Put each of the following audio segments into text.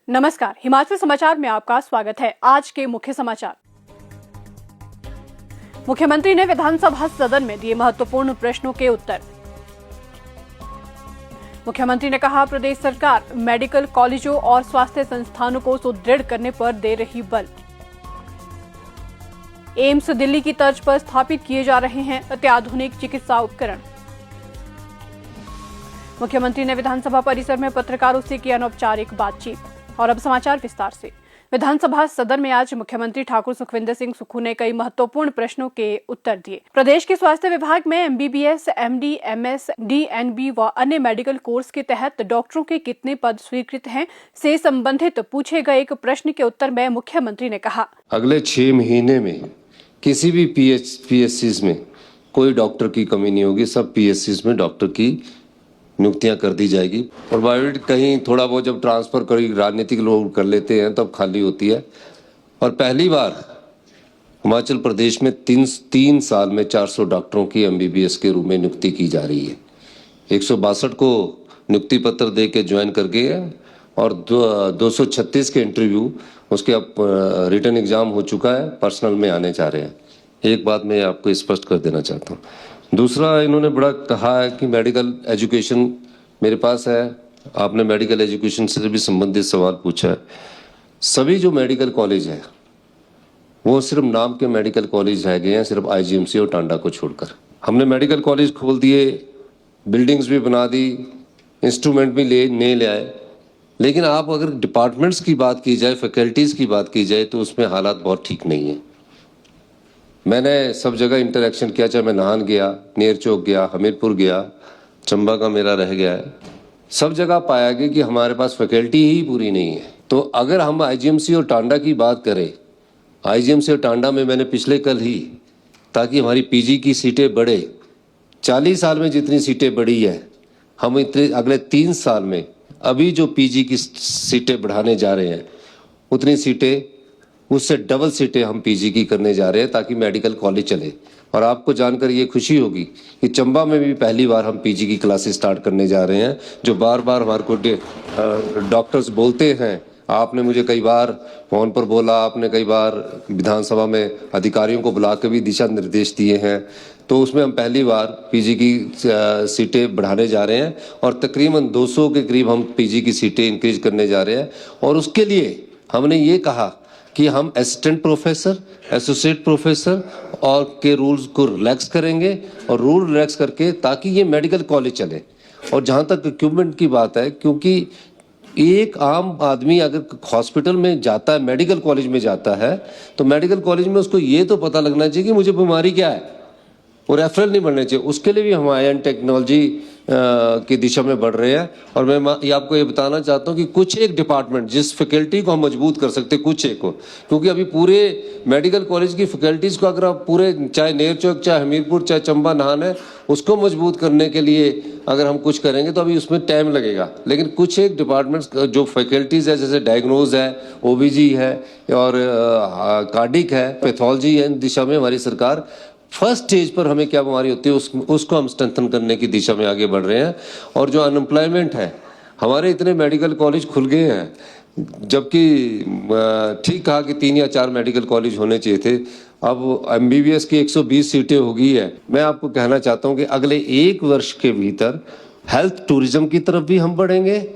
नमस्कार, हिमाचल समाचार में आपका स्वागत है। आज के मुख्य समाचार। मुख्यमंत्री ने विधानसभा सदन में दिए महत्वपूर्ण प्रश्नों के उत्तर। मुख्यमंत्री ने कहा, प्रदेश सरकार मेडिकल कॉलेजों और स्वास्थ्य संस्थानों को सुदृढ़ करने पर दे रही बल। एम्स दिल्ली की तर्ज पर स्थापित किए जा रहे हैं अत्याधुनिक चिकित्सा उपकरण। मुख्यमंत्री ने विधानसभा परिसर में पत्रकारों से की अनौपचारिक बातचीत। और अब समाचार विस्तार से। विधानसभा सदन में आज मुख्यमंत्री ठाकुर सुखविंदर सिंह सुक्खू ने कई महत्वपूर्ण प्रश्नों के उत्तर दिए। प्रदेश के स्वास्थ्य विभाग में एमबीबीएस, एमडी, एमएस, डीएनबी व अन्य मेडिकल कोर्स के तहत डॉक्टरों के कितने पद स्वीकृत हैं से संबंधित पूछे गए एक प्रश्न के उत्तर में मुख्यमंत्री ने कहा, अगले 6 महीने में किसी भी पीएचसीज में कोई डॉक्टर की कमी नहीं होगी। सब पीएचसीज में डॉक्टर की नियुक्तियां कर दी जाएगी। और प्राइवेट कहीं थोड़ा बहुत जब ट्रांसफर करी राजनीतिक लोग कर लेते हैं तब खाली होती है। और पहली बार हिमाचल प्रदेश में 3 साल में 400 डॉक्टरों की एमबीबीएस के रूप में नियुक्ति की जा रही है। 162 को नियुक्ति पत्र दे के ज्वाइन कर गए हैं और 236 के इंटरव्यू उसके अब रिटर्न एग्जाम हो चुका है, पर्सनल में आने जा रहे हैं। एक बात मैं आपको स्पष्ट कर देना चाहता हूँ। दूसरा, इन्होंने बड़ा कहा है कि मेडिकल एजुकेशन मेरे पास है। आपने मेडिकल एजुकेशन से भी संबंधित सवाल पूछा है। सभी जो मेडिकल कॉलेज है वो सिर्फ नाम के मेडिकल कॉलेज रह गए हैं, सिर्फ आईजीएमसी और टांडा को छोड़कर। हमने मेडिकल कॉलेज खोल दिए, बिल्डिंग्स भी बना दी, इंस्ट्रूमेंट भी ले आए, लेकिन आप अगर डिपार्टमेंट्स की बात की जाए, फैकल्टीज की बात की जाए तो उसमें हालात बहुत ठीक नहीं है। मैंने सब जगह इंटरेक्शन किया, चाहे मैं नाहन गया, नेर चौक गया, हमीरपुर गया, चंबा का मेरा रह गया है, सब जगह पाया गया कि हमारे पास फैकल्टी ही पूरी नहीं है। तो अगर हम आईजीएमसी और टांडा की बात करें, आईजीएमसी और टांडा में मैंने पिछले कल ही, ताकि हमारी पीजी की सीटें बढ़े, 40 साल में जितनी सीटें बढ़ी है, हम इतने अगले 3 साल में अभी जो पीजी की सीटें बढ़ाने जा रहे हैं उतनी सीटें, उससे डबल सीटें हम पीजी की करने जा रहे हैं ताकि मेडिकल कॉलेज चले। और आपको जानकर ये खुशी होगी कि चंबा में भी पहली बार हम पीजी की क्लासेस स्टार्ट करने जा रहे हैं। जो बार बार हमारे को डॉक्टर्स बोलते हैं, आपने मुझे कई बार फोन पर बोला, आपने कई बार विधानसभा में अधिकारियों को बुला के भी दिशा निर्देश दिए हैं, तो उसमें हम पहली बार पीजी की सीटें बढ़ाने जा रहे हैं और तकरीबन 200 के करीब हम पीजी की सीटें इंक्रीज करने जा रहे हैं। और उसके लिए हमने ये कहा कि हम असिस्टेंट प्रोफेसर, एसोसिएट प्रोफेसर और के रूल्स को रिलैक्स करेंगे और रूल रिलैक्स करके ताकि ये मेडिकल कॉलेज चले। और जहाँ तक इक्विपमेंट की बात है, क्योंकि एक आम आदमी अगर हॉस्पिटल में जाता है, मेडिकल कॉलेज में जाता है, तो मेडिकल कॉलेज में उसको ये तो पता लगना चाहिए कि मुझे बीमारी क्या है, वो रेफरल नहीं बनने चाहिए। उसके लिए भी हम आईएन टेक्नोलॉजी की दिशा में बढ़ रहे हैं। और मैं आपको ये बताना चाहता हूँ कि कुछ एक डिपार्टमेंट जिस फैकल्टी को हम मजबूत कर सकते हैं, कुछ एक को, क्योंकि अभी पूरे मेडिकल कॉलेज की फैकल्टीज को अगर आप पूरे, चाहे नेर चौक, चाहे हमीरपुर, चाहे चंबा, नाहन है, उसको मजबूत करने के लिए अगर हम कुछ करेंगे तो अभी उसमें टाइम लगेगा। लेकिन कुछ एक डिपार्टमेंट्स जो फैकल्टीज है, जैसे डायग्नोज है, ओबीजी है और कार्डिक है, पैथोलॉजी है, इन दिशा में हमारी सरकार फर्स्ट स्टेज पर हमें क्या बीमारी होती है उसको हम स्ट्रेंथन करने की दिशा में आगे बढ़ रहे हैं। और जो अनएम्प्लॉयमेंट है, हमारे इतने मेडिकल कॉलेज खुल गए हैं, जबकि ठीक कहा कि 3 या 4 मेडिकल कॉलेज होने चाहिए थे। अब एमबीबीएस की 120 सीटें हो गई है। मैं आपको कहना चाहता हूं कि अगले 1 वर्ष के भीतर हेल्थ टूरिज्म की तरफ भी हम बढ़ेंगे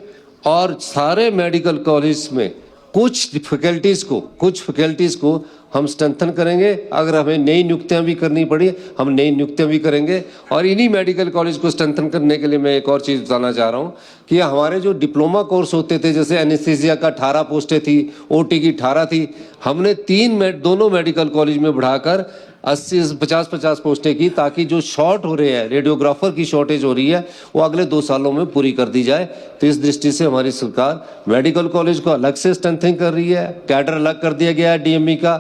और सारे मेडिकल कॉलेज में कुछ फैकल्टीज को हम स्ट्रेंथन करेंगे। अगर हमें नई नियुक्तियां भी करनी पड़ी, हम नई नियुक्तियां भी करेंगे। और इन्हीं मेडिकल कॉलेज को स्ट्रेंथन करने के लिए मैं एक और चीज़ बताना चाह रहा हूं कि हमारे जो डिप्लोमा कोर्स होते थे, जैसे एनेस्थीसिया का 18 पोस्टें थी, ओटी की 18 थी, हमने दोनों मेडिकल कॉलेज में बढ़ाकर 80-50 पोस्टें की, ताकि जो शॉर्ट हो रहे हैं, रेडियोग्राफर की शॉर्टेज हो रही है, वो अगले 2 सालों में पूरी कर दी जाए। तो इस दृष्टि से हमारी सरकार मेडिकल कॉलेज को अलग से स्ट्रेंथनिंग कर रही है। कैडर अलग कर दिया गया है, डीएमई का,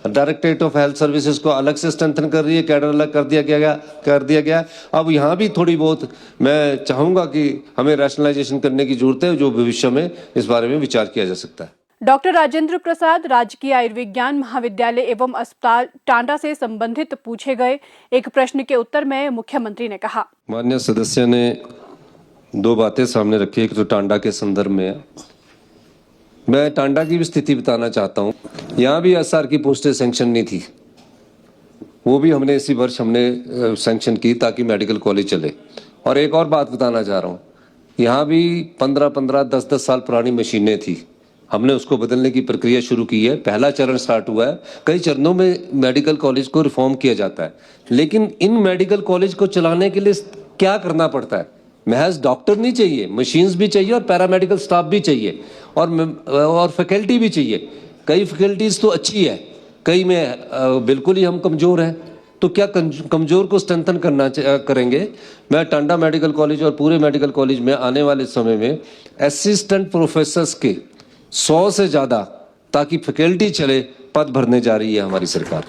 डायरेक्टरेट ऑफ हेल्थ सर्विसेज को अलग से स्ट्रेंथन कर रही है, कैडर अलग कर दिया गया। अब यहाँ भी थोड़ी बहुत मैं चाहूंगा कि हमें रैशनलाइजेशन करने की जरूरत है, जो भविष्य में इस बारे में विचार किया जा सकता है। डॉक्टर राजेंद्र प्रसाद, राजकीय आयुर्विज्ञान महाविद्यालय एवं अस्पताल टांडा से संबंधित पूछे गए एक प्रश्न के उत्तर में मुख्यमंत्री ने कहा, माननीय सदस्य ने 2 बातें सामने रखी। एक तो टांडा के संदर्भ में है मैं टांडा की भी स्थिति बताना चाहता हूँ। यहाँ भी एसआर की पोस्टें सैंक्शन नहीं थी, वो भी हमने इसी वर्ष हमने सैंक्शन की ताकि मेडिकल कॉलेज चले। और एक और बात बताना चाह रहा हूँ, यहाँ भी 15-15, 10-10 साल पुरानी मशीनें थी, हमने उसको बदलने की प्रक्रिया शुरू की है। पहला चरण स्टार्ट हुआ है। कई चरणों में मेडिकल कॉलेज को रिफॉर्म किया जाता है, लेकिन इन मेडिकल कॉलेज को चलाने के लिए क्या करना पड़ता है? महज डॉक्टर नहीं चाहिए, मशीन्स भी चाहिए और पैरामेडिकल स्टाफ भी चाहिए और फैकल्टी भी चाहिए। कई फैकल्टीज तो अच्छी है, कई में बिल्कुल ही हम कमजोर हैं। तो क्या कमजोर को स्ट्रेंथन करेंगे। मैं टांडा मेडिकल कॉलेज और पूरे मेडिकल कॉलेज में आने वाले समय में असिस्टेंट प्रोफेसर्स के 100 से ज्यादा, ताकि फैकल्टी चले, पद भरने जा रही है हमारी सरकार।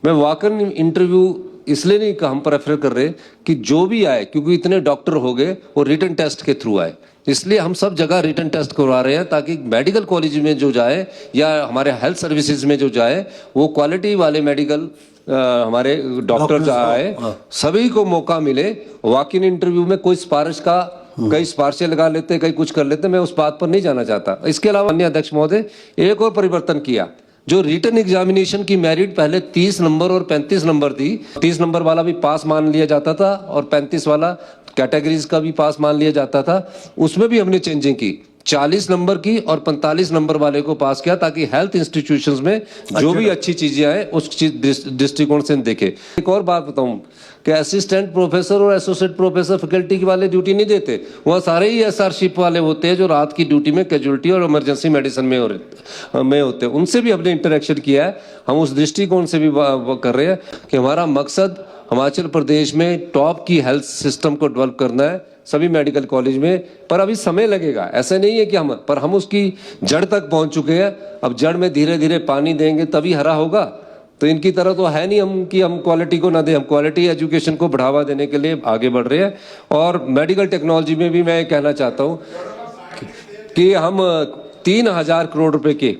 मैं वॉक-इन इंटरव्यू इसलिए नहीं हम प्रेफर कर रहे कि जो भी आए, क्योंकि इतने डॉक्टर हो गए, वो रिटन टेस्ट के थ्रू आए, इसलिए हम सब जगह रिटन टेस्ट करवा रहे हैं ताकि मेडिकल कॉलेज में जो जाए या हमारे हेल्थ सर्विसेज में जो जाए, वो क्वालिटी वाले मेडिकल हमारे डॉक्टर आए, सभी को मौका मिले। वॉक इन इंटरव्यू में कोई सिफारिश का, कई सिफारिशें लगा लेते, कई कुछ कर लेते, मैं उस बात पर नहीं जाना चाहता। इसके अलावा अन्य अध्यक्ष महोदय एक और परिवर्तन किया, जो रिटन एग्जामिनेशन की मेरिट पहले 30 नंबर और 35 नंबर थी, 30 नंबर वाला भी पास मान लिया जाता था और 35 वाला कैटेगरीज का भी पास मान लिया जाता था। उसमें भी हमने चेंजिंग की, 40 नंबर की और 45 नंबर वाले को पास किया, ताकि हेल्थ इंस्टीट्यूशंस में जो भी अच्छी चीजें आए उस दृष्टिकोण से देखे। एक और बात बताऊं कि असिस्टेंट प्रोफेसर और एसोसिएट प्रोफेसर फैकल्टी के वाले ड्यूटी नहीं देते, वहाँ सारे ही एसआरशिप वाले होते हैं जो रात की ड्यूटी में कैजुअलिटी और इमरजेंसी मेडिसिन में होते हैं। उनसे भी हमने इंटरेक्शन किया है। हम उस दृष्टिकोण से भी कर रहे हैं कि हमारा मकसद हिमाचल प्रदेश में टॉप की हेल्थ सिस्टम को डेवलप करना है सभी मेडिकल कॉलेज में। पर अभी समय लगेगा, ऐसा नहीं है कि हम उसकी जड़ तक पहुंच चुके हैं। अब जड़ में धीरे धीरे पानी देंगे तभी हरा होगा। तो इनकी तरह तो है नहीं हम कि हम क्वालिटी को ना दें, हम क्वालिटी एजुकेशन को बढ़ावा देने के लिए आगे बढ़ रहे हैं। और मेडिकल टेक्नोलॉजी में भी मैं कहना चाहता हूं कि हम 3,000 करोड़ रुपए के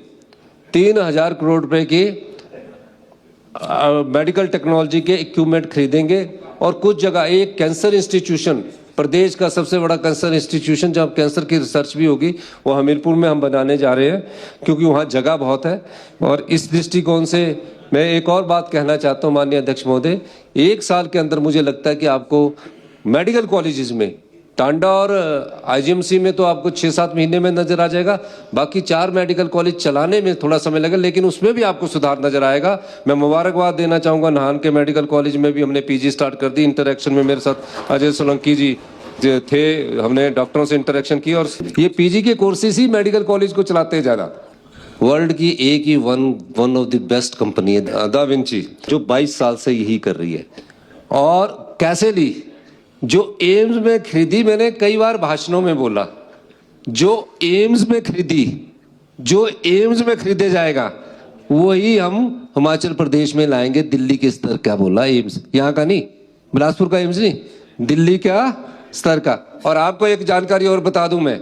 मेडिकल टेक्नोलॉजी के इक्विपमेंट खरीदेंगे। और कुछ जगह एक कैंसर इंस्टीट्यूशन, प्रदेश का सबसे बड़ा कैंसर इंस्टीट्यूशन जहाँ कैंसर की रिसर्च भी होगी, वो हमीरपुर में हम बनाने जा रहे हैं, क्योंकि वहाँ जगह बहुत है। और इस दृष्टिकोण से मैं एक और बात कहना चाहता हूँ माननीय अध्यक्ष महोदय, 1 साल के अंदर मुझे लगता है कि आपको मेडिकल कॉलेजेस में, टांडा और आईजीएमसी में तो आपको 6-7 महीने में नजर आ जाएगा। बाकी 4 मेडिकल कॉलेज चलाने में थोड़ा समय लगेगा, लेकिन उसमें भी आपको सुधार नजर आएगा। मैं मुबारकबाद देना चाहूंगा नाहन के मेडिकल कॉलेज में भी हमने पीजी स्टार्ट कर दी। इंटरेक्शन में मेरे साथ अजय सोलंकी जी थे, हमने डॉक्टरों से इंटरेक्शन की और ये पीजी के कोर्सेज ही मेडिकल कॉलेज को चलाते हैं ज्यादा। वर्ल्ड की एक ही one of the best company है दा विंची, जो 22 साल से यही कर रही है। और कैसे ली, जो एम्स में खरीदी, मैंने कई बार भाषणों में बोला, जो एम्स में खरीदे जाएगा वही हम हिमाचल प्रदेश में लाएंगे। दिल्ली के स्तर का बोला एम्स, यहाँ का नहीं, बिलासपुर का एम्स नहीं, दिल्ली का स्तर का। और आपको एक जानकारी और बता दूं, मैं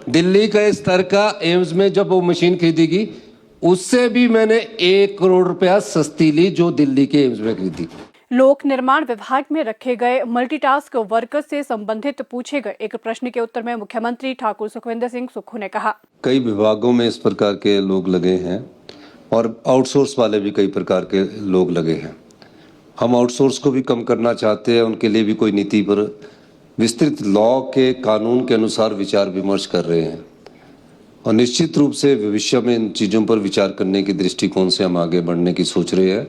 दिल्ली के स्तर का एम्स में जब वो मशीन खरीदेगी, उससे भी मैंने 1 करोड़ रुपया सस्ती ली जो दिल्ली के एम्स में खरीदी। लोक निर्माण विभाग में रखे गए मल्टीटास्क वर्कर्स से संबंधित पूछे गए एक प्रश्न के उत्तर में मुख्यमंत्री ठाकुर सुखविंदर सिंह सुक्खू ने कहा, कई विभागों में इस प्रकार के लोग लगे हैं और आउटसोर्स वाले भी कई प्रकार के लोग लगे हैं। हम आउटसोर्स को भी कम करना चाहते हैं, उनके लिए भी कोई नीति पर विस्तृत लॉ के कानून के अनुसार विचार विमर्श कर रहे हैं। और निश्चित रूप से भविष्य में इन चीज़ों पर विचार करने के दृष्टिकोण से हम आगे बढ़ने की सोच रहे हैं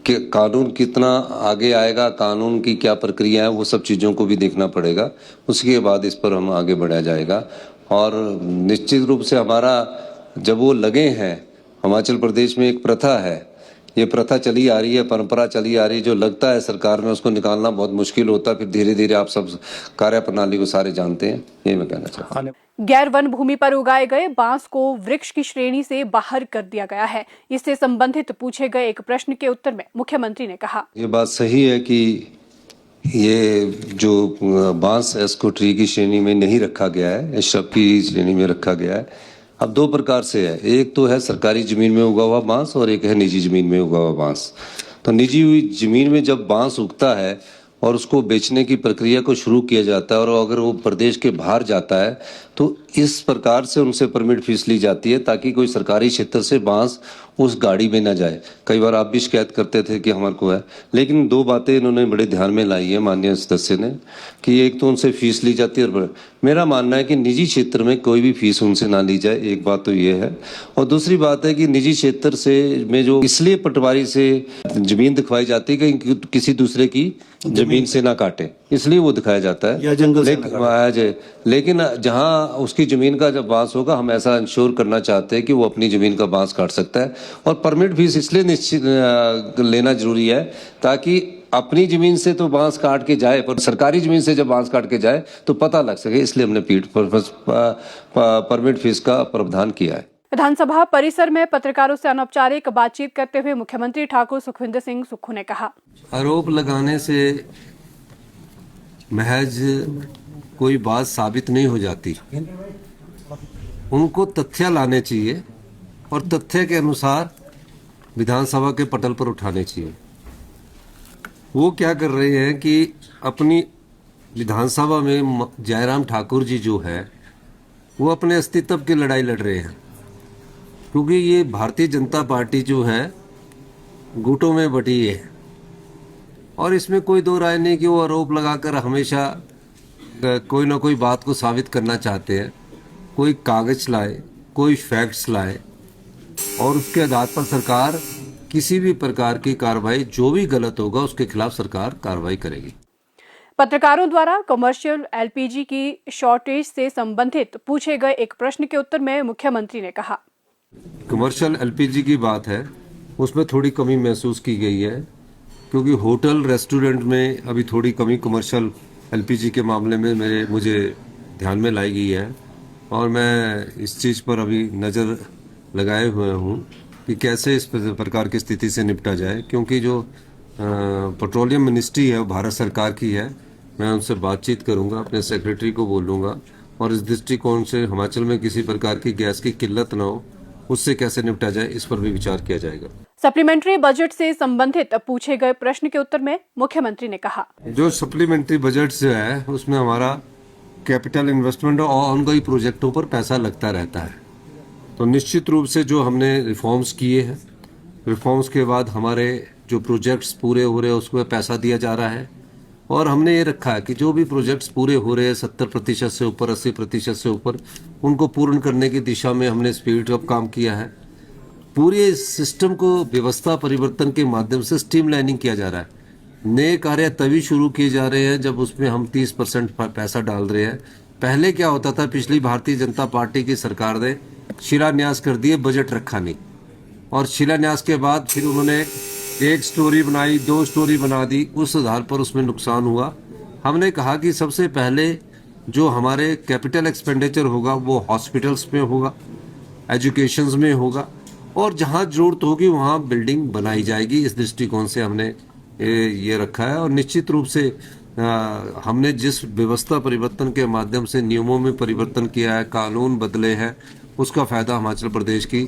कि कानून कितना आगे आएगा, कानून की क्या प्रक्रिया है, वो सब चीज़ों को भी देखना पड़ेगा। उसके बाद इस पर हम आगे बढ़ाया जाएगा। और निश्चित रूप से हमारा जब वो लगे हैं, हिमाचल प्रदेश में एक प्रथा है, ये प्रथा चली आ रही है, परंपरा चली आ रही है, जो लगता है सरकार में उसको निकालना बहुत मुश्किल होता है, फिर धीरे धीरे आप सब कार्य प्रणाली को सारे जानते हैं। ये मैं कहना चाहता हूँ। गैर वन भूमि पर उगाए गए बांस को वृक्ष की श्रेणी से बाहर कर दिया गया है। इससे संबंधित पूछे गए एक प्रश्न के उत्तर में मुख्यमंत्री ने कहा, ये बात सही है कि ये जो बांस है इसको ट्री की श्रेणी में नहीं रखा गया है, श्रब की श्रेणी में रखा गया है। अब 2 प्रकार से है, एक तो है सरकारी जमीन में उगा हुआ बांस और एक है निजी जमीन में उगा हुआ बांस। तो निजी हुई जमीन में जब बांस उगता है और उसको बेचने की प्रक्रिया को शुरू किया जाता है और अगर वो प्रदेश के बाहर जाता है तो इस प्रकार से उनसे परमिट फीस ली जाती है ताकि कोई सरकारी क्षेत्र से बांस उस गाड़ी में ना जाए। कई बार आप भी शिकायत करते थे कि हमारे को है, लेकिन दो बातें इन्होंने बड़े ध्यान में लाई है माननीय सदस्य ने कि एक तो उनसे फीस ली जाती है और मेरा मानना है कि निजी क्षेत्र में कोई भी फीस उनसे ना ली जाए, एक बात तो ये है। और दूसरी बात है कि निजी क्षेत्र से में जो इसलिए पटवारी से जमीन दिखवाई जाती है कि किसी दूसरे की जमीन से ना काटे, इसलिए वो दिखाया जाता है या जंगल से लेकिन जहां उसकी जमीन का जब बांस होगा हम ऐसा इंश्योर करना चाहते हैं कि वो अपनी जमीन का बांस काट सकता है। और परमिट फीस इसलिए निश्चित लेना जरूरी है ताकि अपनी जमीन से तो बांस काट के जाए पर सरकारी जमीन से जब बांस काट के जाए तो पता लग सके, इसलिए हमने परमिट फीस का प्रावधान किया है। विधानसभा परिसर में पत्रकारों से अनौपचारिक बातचीत करते हुए मुख्यमंत्री ठाकुर सुखविंदर सिंह सुक्खू ने कहा, आरोप लगाने से महज कोई बात साबित नहीं हो जाती, उनको तथ्य लाने चाहिए और तथ्य के अनुसार विधानसभा के पटल पर उठाने चाहिए। वो क्या कर रहे हैं कि अपनी विधानसभा में जयराम ठाकुर जी जो है वो अपने अस्तित्व की लड़ाई लड़ रहे हैं, क्योंकि ये भारतीय जनता पार्टी जो है गुटों में बटी है और इसमें कोई दो राय नहीं कि वो आरोप लगाकर हमेशा कोई ना कोई बात को साबित करना चाहते हैं। कोई कागज लाए, कोई फैक्ट्स लाए और उसके आधार पर सरकार किसी भी प्रकार की कार्रवाई जो भी गलत होगा उसके खिलाफ सरकार कार्रवाई करेगी। पत्रकारों द्वारा कमर्शियल एलपीजी की शॉर्टेज से संबंधित पूछे गए एक प्रश्न के उत्तर में मुख्यमंत्री ने कहा, कमर्शियल एलपीजी की बात है उसमें थोड़ी कमी महसूस की गई है, क्योंकि होटल रेस्टोरेंट में अभी थोड़ी कमी कमर्शियल एलपीजी के मामले में मुझे ध्यान में लाई गई है और मैं इस चीज़ पर अभी नज़र लगाए हुए हूँ कि कैसे इस प्रकार की स्थिति से निपटा जाए, क्योंकि जो पेट्रोलियम मिनिस्ट्री है वो भारत सरकार की है। मैं उनसे बातचीत करूंगा, अपने सेक्रेटरी को बोलूंगा और इस दृष्टिकोण से हिमाचल में किसी प्रकार की गैस की किल्लत न हो, उससे कैसे निपटा जाए इस पर भी विचार किया जाएगा। सप्लीमेंट्री बजट से संबंधित पूछे गए प्रश्न के उत्तर में मुख्यमंत्री ने कहा, जो सप्लीमेंट्री बजट से है उसमें हमारा कैपिटल इन्वेस्टमेंट और ऑनगोइंग प्रोजेक्टों पर पैसा लगता रहता है। तो निश्चित रूप से जो हमने रिफॉर्म्स किए हैं, रिफॉर्म्स के बाद हमारे जो प्रोजेक्ट्स पूरे हो रहे हैं उसमें पैसा दिया जा रहा है और हमने ये रखा है कि जो भी प्रोजेक्ट्स पूरे हो रहे हैं 70% से ऊपर, 80% से ऊपर, उनको पूर्ण करने की दिशा में हमने स्पीड अप काम किया है। पूरे सिस्टम को व्यवस्था परिवर्तन के माध्यम से स्ट्रीमलाइनिंग किया जा रहा है। नए कार्य तभी शुरू किए जा रहे हैं जब उसमें हम 30% पैसा डाल रहे हैं। पहले क्या होता था, पिछली भारतीय जनता पार्टी की सरकार ने शिलान्यास कर दिए, बजट रखा नहीं, और शिलान्यास के बाद फिर उन्होंने एक स्टोरी बनाई, 2 स्टोरी बना दी, उस आधार पर उसमें नुकसान हुआ। हमने कहा कि सबसे पहले जो हमारे कैपिटल एक्सपेंडिचर होगा वो हॉस्पिटल्स में होगा, एजुकेशंस में होगा और जहां जरूरत होगी वहां बिल्डिंग बनाई जाएगी। इस दृष्टिकोण से हमने ये रखा है और निश्चित रूप से हमने जिस व्यवस्था परिवर्तन के माध्यम से नियमों में परिवर्तन किया है, कानून बदले हैं, उसका फायदा हिमाचल प्रदेश की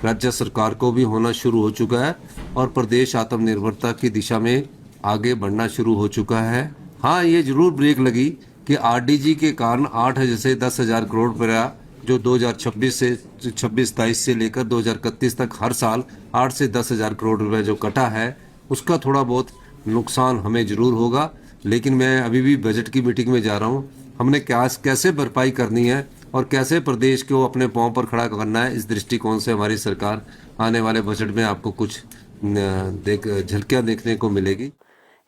राज्य सरकार को भी होना शुरू हो चुका है और प्रदेश आत्मनिर्भरता की दिशा में आगे बढ़ना शुरू हो चुका है। हाँ, ये जरूर ब्रेक लगी कि आरडीजी के कारण 8 से 10,000 करोड़ रुपया जो 2026-27 से लेकर 2031 तक हर साल 8 से 10,000 करोड़ रुपए जो कटा है, उसका थोड़ा बहुत नुकसान हमें जरूर होगा। लेकिन मैं अभी भी बजट की मीटिंग में जा रहा हूँ, हमने कैसे भरपाई करनी है और कैसे प्रदेश को अपने पांव पर खड़ा करना है, इस दृष्टिकोण से हमारी सरकार आने वाले बजट में आपको कुछ झलकियां देखने को मिलेगी।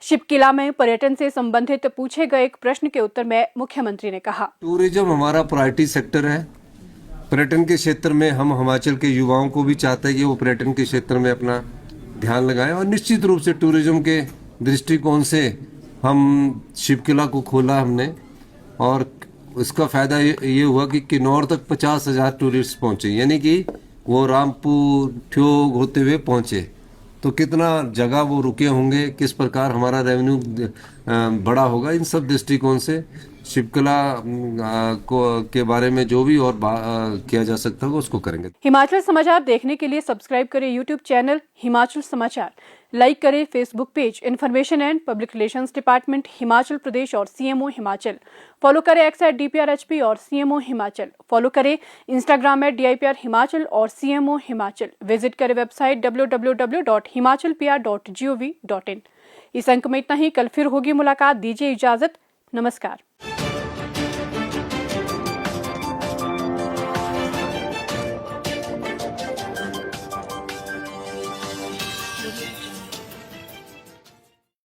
शिपकिला में पर्यटन से संबंधित पूछे गए एक प्रश्न के उत्तर में मुख्यमंत्री ने कहा, टूरिज्म हमारा प्रायोरिटी सेक्टर है। पर्यटन के क्षेत्र में हम हिमाचल के युवाओं को भी चाहते हैं कि वो पर्यटन के क्षेत्र में अपना ध्यान लगाएं और निश्चित रूप से टूरिज्म के दृष्टिकोण से हम शिपकिला को खोला हमने और इसका फायदा ये हुआ कि किन्नौर तक 50,000 टूरिस्ट पहुंचे, यानी कि वो रामपुर ठियोग होते हुए पहुंचे। तो कितना जगह वो रुके होंगे, किस प्रकार हमारा रेवेन्यू बड़ा होगा, इन सब दृष्टिकोण से शिल्पकला के बारे में जो भी और किया जा सकता होगा उसको करेंगे। हिमाचल समाचार देखने के लिए सब्सक्राइब करें यूट्यूब चैनल हिमाचल समाचार, लाइक करें Facebook page information and public relations department Himachal Pradesh और सीएमओ हिमाचल, फॉलो करें @DPRHP और सीएमओ हिमाचल, फॉलो करें इंस्टाग्राम @DIPR हिमाचल और सीएमओ हिमाचल, विजिट करें वेबसाइट www.himachalpr.gov.in। इस अंक में इतना ही, कल फिर होगी मुलाकात, दीजिए इजाजत, नमस्कार।